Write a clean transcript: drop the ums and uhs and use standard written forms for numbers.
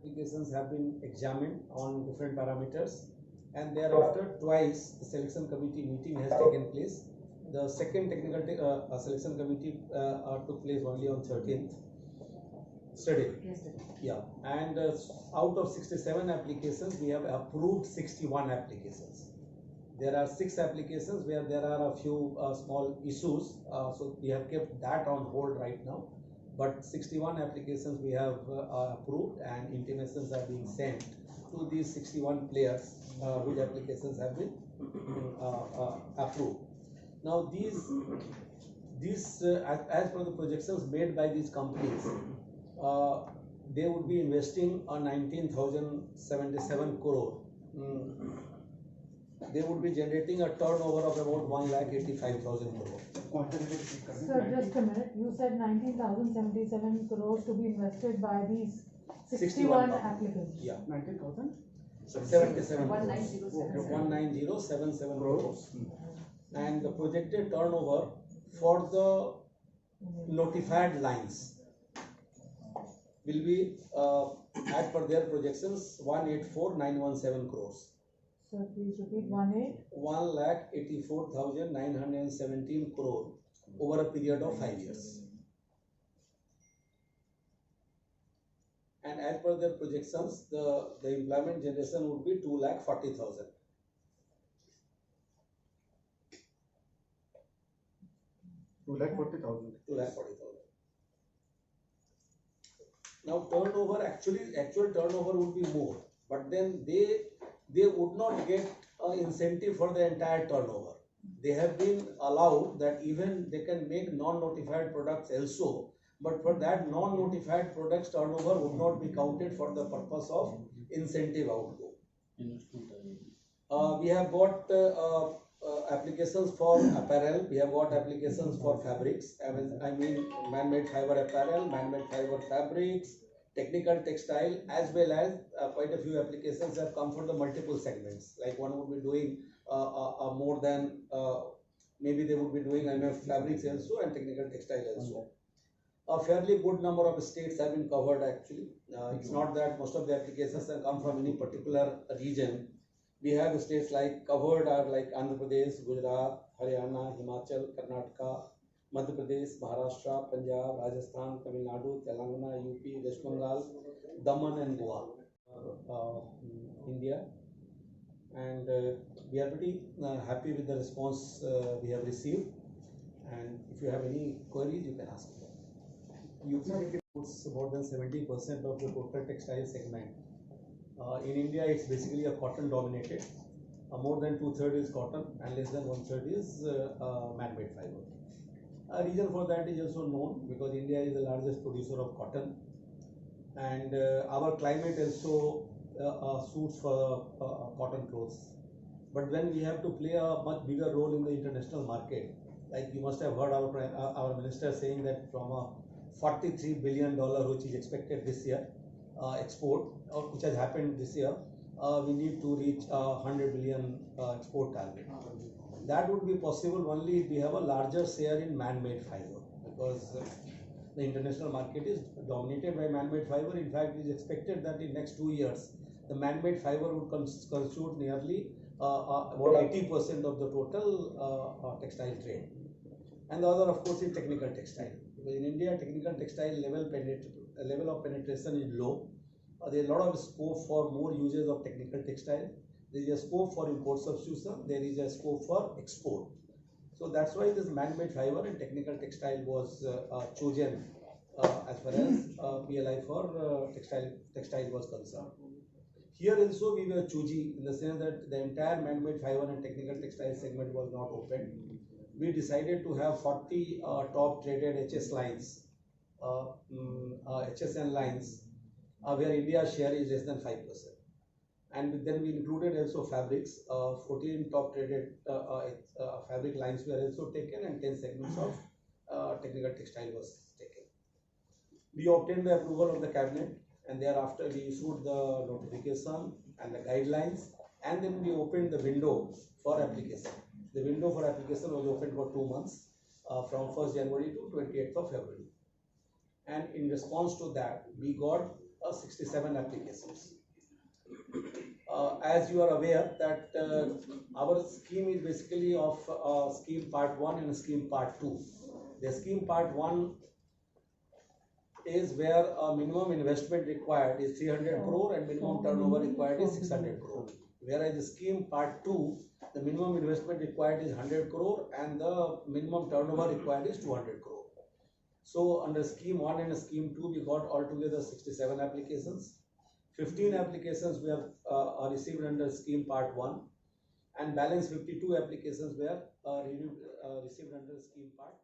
applications have been examined on different parameters, and thereafter twice the selection committee meeting has taken place. The second technical selection committee took place only on 13th. Yesterday. Yeah, and out of 67 applications, we have approved 61 applications. There are 6 applications where there are a few small issues, so we have kept that on hold right now. But 61 applications we have approved, and intimations are being sent to these 61 players whose applications have been approved. Now as per the projections made by these companies, they would be investing on 19,077 crore. They would be generating a turnover of about 1,85,000 crore. Sir, just a minute. You said 19,077 crores to be invested by these 61 applicants. Yeah. 19,000? 77 19077 crores. And the projected turnover for the notified lines will be as per their projections 184,917 crores. Sir, please repeat. 1,84,917 crore over a period of 5 years. And as per their projections, the employment generation would be 2,40,000. Now actual turnover would be more, but then they would not get an incentive for the entire turnover. They have been allowed that even they can make non-notified products also, but for that non-notified products turnover would not be counted for the purpose of incentive outgo. We have got applications for apparel, we have got applications for fabrics, I mean man-made fiber apparel, man-made fiber fabrics, technical textile, as well as quite a few applications have come for the multiple segments. Like one would be doing more than, maybe they would be doing fabrics also and technical textile also. A fairly good number of states have been covered actually. It's not that most of the applications have come from any particular region. We have states like covered are like Andhra Pradesh, Gujarat, Haryana, Himachal, Karnataka, Madhya Pradesh, Maharashtra, Punjab, Rajasthan, Tamil Nadu, Telangana, UP, West Bengal, Daman and Goa, India. And we are pretty happy with the response we have received. And if you have any queries, you can ask me. UP puts more than 70% of the total textile segment. In India, it's basically a cotton dominated. More than 2/3 is cotton and less than 1/3 is man-made fiber. A reason for that is also known because India is the largest producer of cotton, and our climate also suits for cotton clothes. But when we have to play a much bigger role in the international market, like you must have heard our minister saying that from a $43 billion which is expected this year export, which has happened this year, we need to reach 100 billion export target. That would be possible only if we have a larger share in man-made fiber, because the international market is dominated by man-made fiber. In fact, it is expected that in next 2 years, the man-made fiber would constitute nearly about 80% of the total textile trade. And the other, of course, is technical textile. Because in India, technical textile level of penetration is low. There is a lot of scope for more uses of technical textile. There is a scope for import substitution. There is a scope for export. So that's why this man-made fiber and technical textile was chosen as far as PLI for textile was concerned. Here also we were choosy in the sense that the entire man-made fiber and technical textile segment was not open. We decided to have 40 top traded HS lines, HSN lines, where India's share is less than 5%. And then we included also fabrics. 14 top traded fabric lines were also taken, and 10 segments of technical textile was taken. We obtained the approval of the cabinet, and thereafter we issued the notification and the guidelines, and then we opened the window for application. The window for application was opened for 2 months, from 1st January to 28th of February. And in response to that, we got 67 applications. As you are aware that our scheme is basically of scheme part 1 and scheme part 2. The scheme part 1 is where a minimum investment required is 300 crore and minimum turnover required is 600 crore. Whereas the scheme part 2, the minimum investment required is 100 crore and the minimum turnover required is 200 crore. So under scheme 1 and scheme 2, we got altogether 67 applications. 15 applications we have are received under scheme part 1 and balance 52 applications were received under scheme part